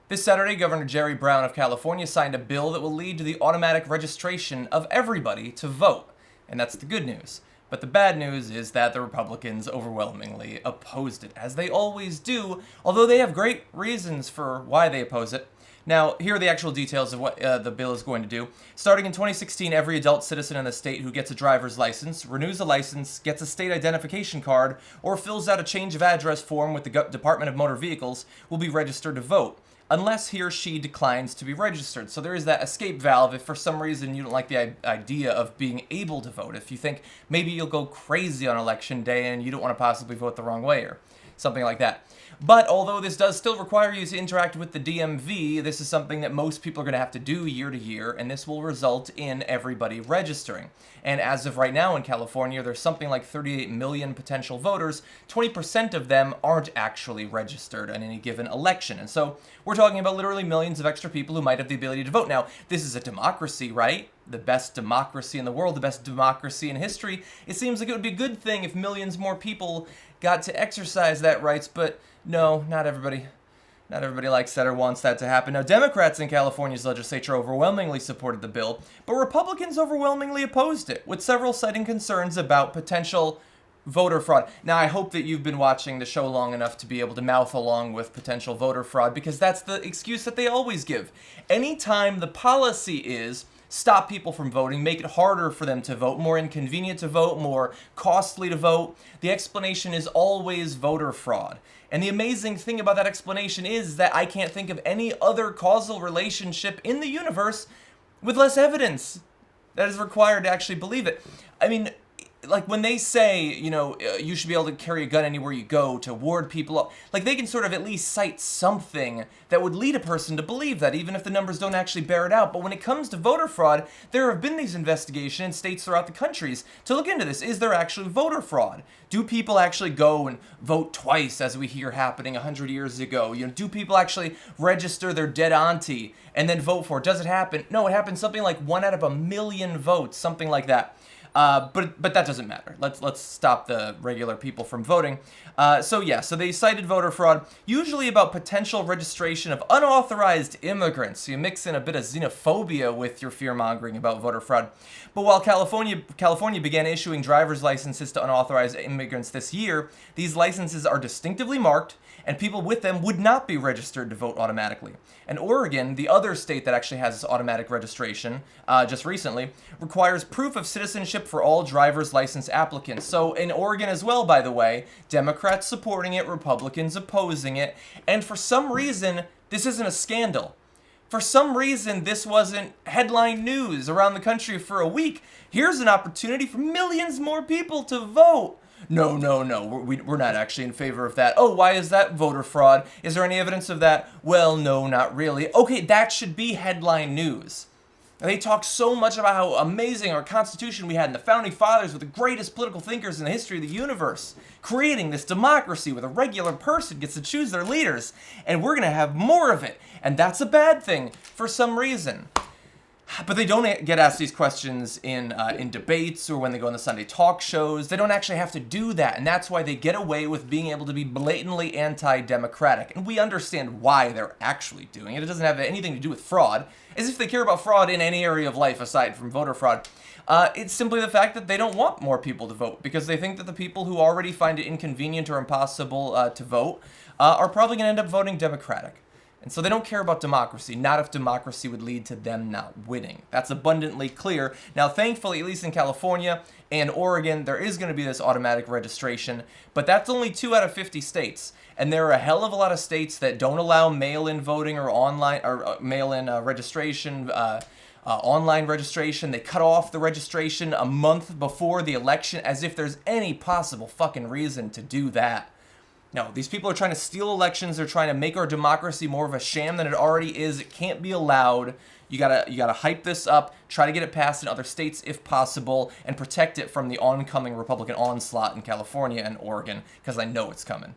This Saturday, Governor Jerry Brown of California signed a bill that will lead to the automatic registration of everybody to vote. And that's the good news. But the bad news is that the Republicans overwhelmingly opposed it, as they always do, although they have great reasons for why they oppose it. Now, here are the actual details of what the bill is going to do. Starting in 2016, every adult citizen in the state who gets a driver's license, renews a license, gets a state identification card, or fills out a change of address form with the Department of Motor Vehicles will be registered to vote, unless he or she declines to be registered. So there is that escape valve if for some reason you don't like the idea of being able to vote. If you think maybe you'll go crazy on election day and you don't want to possibly vote the wrong way or something like that. But although this does still require you to interact with the DMV, this is something that most people are going to have to do year to year, and this will result in everybody registering. And as of right now in California, there's something like 38 million potential voters. 20% of them aren't actually registered in any given election. And so we're talking about literally millions of extra people who might have the ability to vote. Now, this is a democracy, right? The best democracy in the world, the best democracy in history. It seems like it would be a good thing if millions more people got to exercise that rights, but no, not everybody. Not everybody likes that or wants that to happen. Now, Democrats in California's legislature overwhelmingly supported the bill, but Republicans overwhelmingly opposed it, with several citing concerns about potential voter fraud. Now, I hope that you've been watching the show long enough to be able to mouth along with potential voter fraud, because that's the excuse that they always give. Anytime the policy is stop people from voting, make it harder for them to vote, more inconvenient to vote, more costly to vote, the explanation is always voter fraud. And the amazing thing about that explanation is that I can't think of any other causal relationship in the universe with less evidence that is required to actually believe it. I mean, like when they say, you should be able to carry a gun anywhere you go to ward people up, like they can sort of at least cite something that would lead a person to believe that, even if the numbers don't actually bear it out. But when it comes to voter fraud, there have been these investigations in states throughout the countries to look into this. Is there actually voter fraud? Do people actually go and vote twice, as we hear happening 100 years ago? Do people actually register their dead auntie and then vote for it? Does it happen? No, it happens something like 1 out of a million votes, something like that. But that doesn't matter. Let's stop the regular people from voting. So they cited voter fraud, usually about potential registration of unauthorized immigrants. So you mix in a bit of xenophobia with your fear-mongering about voter fraud. But while California began issuing driver's licenses to unauthorized immigrants this year, these licenses are distinctively marked, and people with them would not be registered to vote automatically. And Oregon, the other state that actually has this automatic registration just recently, requires proof of citizenship for all driver's license applicants. So in Oregon as well, by the way, Democrats supporting it, Republicans opposing it, and for some reason, this isn't a scandal. For some reason, this wasn't headline news around the country for a week. Here's an opportunity for millions more people to vote. No, we're not actually in favor of that. Oh, why is that voter fraud? Is there any evidence of that? Well, no, not really. Okay, that should be headline news. They talk so much about how amazing our Constitution we had and the Founding Fathers were the greatest political thinkers in the history of the universe, creating this democracy where the regular person gets to choose their leaders, and we're going to have more of it, and that's a bad thing for some reason. But they don't get asked these questions in debates or when they go on the Sunday talk shows. They don't actually have to do that, and that's why they get away with being able to be blatantly anti-democratic. And we understand why they're actually doing it. It doesn't have anything to do with fraud, as if they care about fraud in any area of life aside from voter fraud. It's simply the fact that they don't want more people to vote, because they think that the people who already find it inconvenient or impossible to vote are probably going to end up voting Democratic. And so they don't care about democracy, not if democracy would lead to them not winning. That's abundantly clear. Now, thankfully, at least in California and Oregon, there is going to be this automatic registration, but that's only 2 out of 50 states. And there are a hell of a lot of states that don't allow mail-in voting or online or mail-in registration, online registration. They cut off the registration a month before the election, as if there's any possible fucking reason to do that. No, these people are trying to steal elections. They're trying to make our democracy more of a sham than it already is. It can't be allowed. You gotta hype this up, try to get it passed in other states if possible, and protect it from the oncoming Republican onslaught in California and Oregon, because I know it's coming.